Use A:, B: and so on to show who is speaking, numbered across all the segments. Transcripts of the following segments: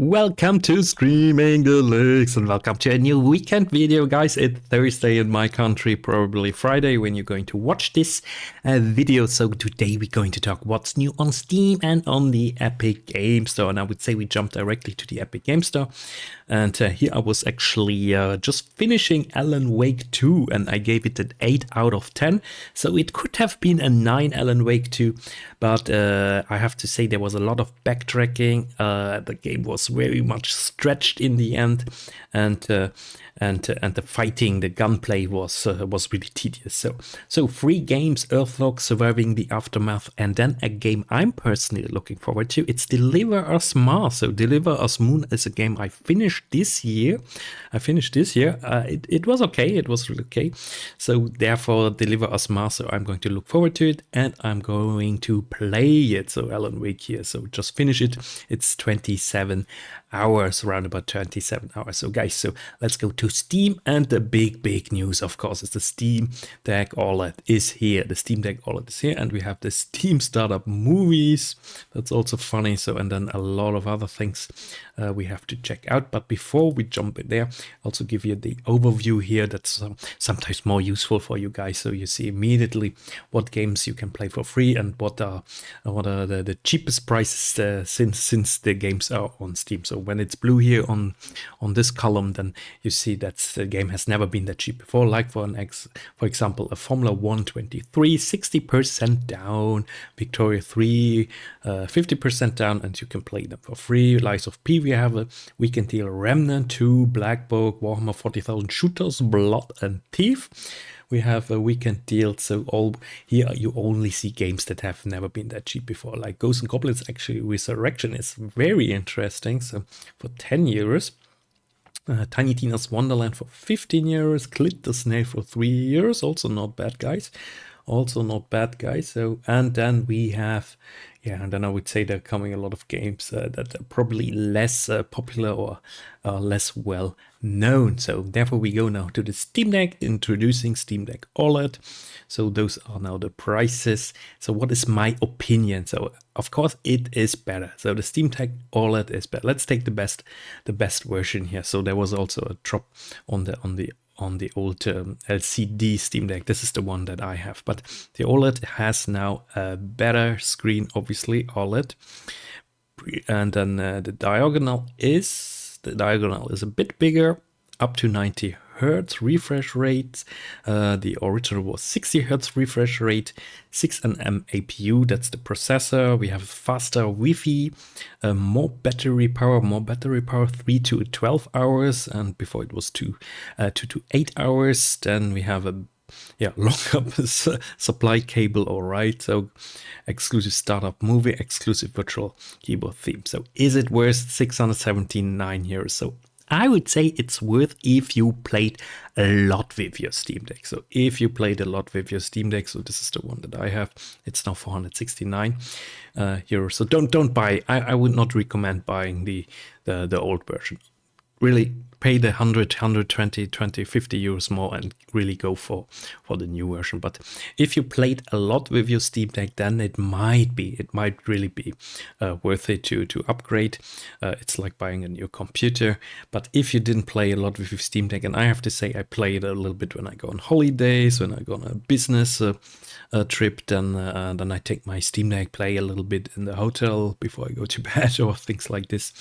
A: Welcome to Streaming Deluxe and welcome to a new weekend video, guys. It's Thursday in my country, probably Friday when you're going to watch this video. So today we're going to talk what's new on Steam and on the Epic Game Store. And I would say we jump directly to the Epic Game Store. And here I was actually just finishing Alan Wake 2 and I gave it an 8 out of 10. So it could have been a 9 Alan Wake 2, but I have to say there was a lot of backtracking. The game was very much stretched in the end, and the fighting, the gunplay was really tedious. So 3 games: Earthlock, Surviving the Aftermath, and then a game I'm personally looking forward to. It's Deliver Us Mars. So Deliver Us Moon is a game I finished this year. It was okay. It was really okay. So therefore, Deliver Us Mars. So I'm going to look forward to it, and I'm going to play it. So Alan Wake here. So just finish it. It's 27 hours, around about 27 hours. So guys, so let's go to Steam, and the big news, of course, is the Steam Deck OLED is here. The Steam Deck OLED is here, and we have the Steam Startup Movies. That's also funny. So, and then a lot of other things we have to check out. But before we jump in there, I'll also give you the overview here. That's sometimes more useful for you guys, so you see immediately what games you can play for free and what are the cheapest prices since the games are on Steam. So when it's blue here on this column, then you see that the game has never been that cheap before. Like for example, a Formula 1 23, 60% down, Victoria 3, 50% down, and you can play them for free. Lies of P, we have a weekend deal: Remnant 2, Black Book, Warhammer 40,000 Shooters, Blood and Thief. We have a weekend deal, so all here you only see games that have never been that cheap before, like Ghosts and Goblins. Actually, Resurrection is very interesting. So for 10 euros, Tiny Tina's Wonderland for 15 euros, Clit the Snail for 3 euros, also not bad, guys. So, and then we have, and then I would say there are coming a lot of games that are probably less popular or less well known. So therefore we go now to the Steam Deck, introducing Steam Deck OLED. So those are now the prices. So what is my opinion? So of course it is better. So the Steam Deck OLED is better. Let's take the best version here. So there was also a drop on the old LCD Steam Deck. This is the one that I have, but the OLED has now a better screen, obviously OLED, and then the diagonal is a bit bigger, up to 90 Hertz refresh rate. The original was 60 Hertz refresh rate, 6nm APU, that's the processor. We have faster Wi-Fi, more battery power, 3 to 12 hours, and before it was 2 to 8 hours. Then we have a longer supply cable. All right, so exclusive startup movie, exclusive virtual keyboard theme. So is it worth 679 euros? So I would say it's worth if you played a lot with your Steam Deck. So if you played a lot with your Steam Deck, so this is the one that I have, it's now 469 euros. So don't buy. I would not recommend buying the old version. Really pay the 100, 120, 20, 50 euros more and really go for the new version. But if you played a lot with your Steam Deck, then it might really be worth it to upgrade. It's like buying a new computer. But if you didn't play a lot with your Steam Deck, and I have to say I play it a little bit when I go on holidays, when I go on a business trip, then I take my Steam Deck, play a little bit in the hotel before I go to bed or things like this.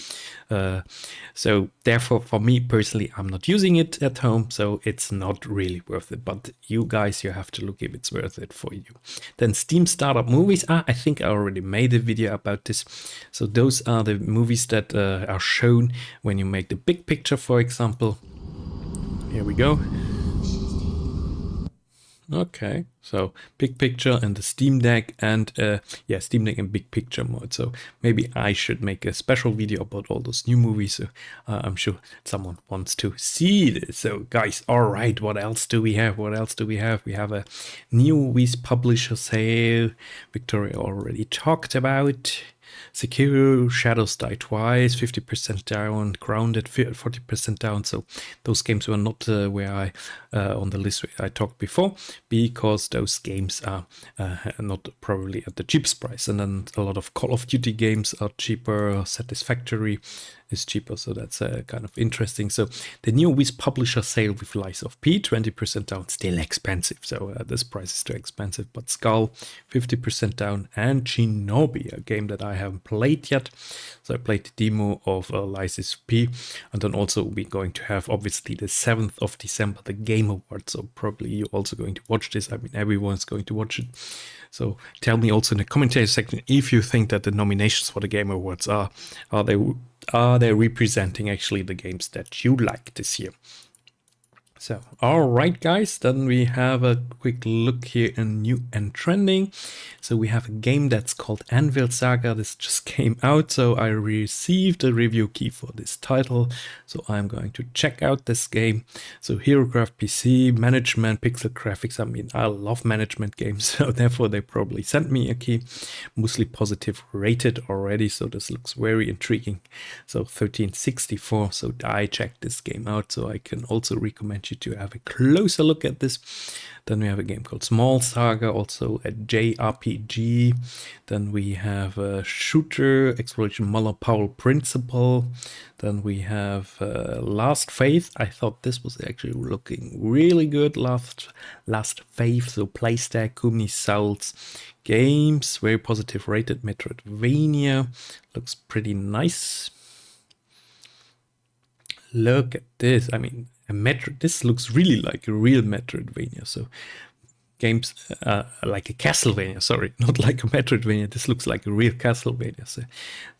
A: So therefore, for me personally, I'm not using it at home, so it's not really worth it. But you guys, you have to look if it's worth it for you. Then Steam Startup Movies. I think I already made a video about this. So those are the movies that are shown when you make the big picture, for example. Here we go. Okay, so big picture and the Steam Deck, and Steam Deck in big picture mode. So maybe I should make a special video about all those new movies. So I'm sure someone wants to see this. So guys, all right, what else do we have? We have a new movies publisher sale. Victoria already talked about. Sekiro, Shadows Die Twice, 50% down, Grounded, 40% down. So those games were not where I on the list where I talked before, because those games are not probably at the cheapest price. And then a lot of Call of Duty games are cheaper. Satisfactory is cheaper, so that's kind of interesting. So the NeoWiz publisher sale with Lies of P, 20% down, still expensive. So this price is too expensive. But Skull, 50% down, and Shinobi, a game that I haven't played yet. So I played the demo of Lies of P, and then also we're going to have obviously the 7th of December, the Game Awards. So probably you're also going to watch this. I mean, everyone's going to watch it. So tell me also in the commentary section if you think that the nominations for the Game Awards are they representing actually the games that you like this year. So, all right, guys, then we have a quick look here in new and trending. So we have a game that's called Anvil Saga. This just came out, so I received a review key for this title. So I'm going to check out this game. So HeroCraft PC, management, pixel graphics. I mean, I love management games, so therefore they probably sent me a key. Mostly positive rated already, so this looks very intriguing. So 1364, so I checked this game out, so I can also recommend you to have a closer look at this. Then we have a game called Small Saga, also a JRPG. Then we have a shooter, Exploration Muller-Powell Principle. Then we have Last Faith. I thought this was actually looking really good. Last Faith, so Playstack, Kumni Souls Games, very positive rated. Metroidvania, looks pretty nice. Look at this. I mean, this looks really like a real Metroidvania. So games like a Castlevania, sorry, not like a Metroidvania. This looks like a real Castlevania. So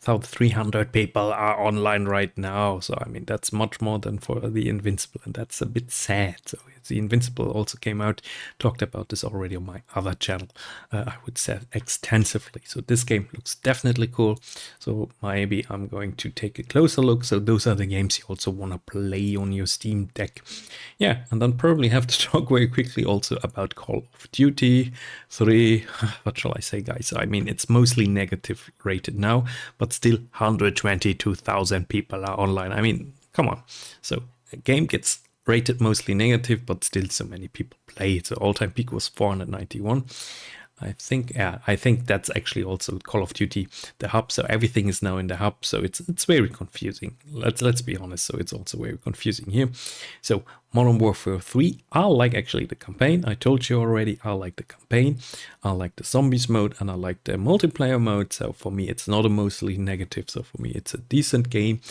A: 1,300 people are online right now. So I mean, that's much more than for the Invincible, and that's a bit sad. So the Invincible also came out, talked about this already on my other channel, I would say extensively. So this game looks definitely cool. So maybe I'm going to take a closer look. So those are the games you also want to play on your Steam Deck. Yeah, and then probably have to talk very quickly also about Call of Duty 3. What shall I say, guys? I mean, it's mostly negative rated now, but still 122,000 people are online. I mean, come on. So a game gets rated mostly negative, but still so many people play it. So all-time peak was 491. I think that's actually also Call of Duty, the hub. So everything is now in the hub. So it's very confusing. Let's be honest. So it's also very confusing here. So Modern Warfare 3, I like actually the campaign. I told you already, I like the campaign. I like the zombies mode and I like the multiplayer mode. So for me, it's not a mostly negative. So for me, it's a decent game.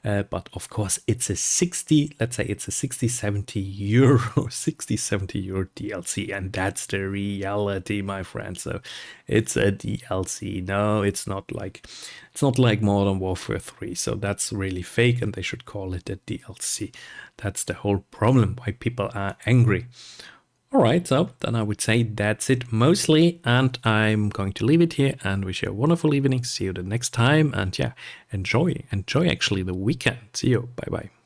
A: But of course, it's a 60, let's say it's a 70 euro DLC. And that's the reality, my friend. So it's a DLC. No, it's not like Modern Warfare 3. So that's really fake and they should call it a DLC. That's the whole problem why people are angry. All right, so then I would say that's it mostly, and I'm going to leave it here and wish you a wonderful evening. See you the next time, and yeah, enjoy actually the weekend. See you. Bye bye.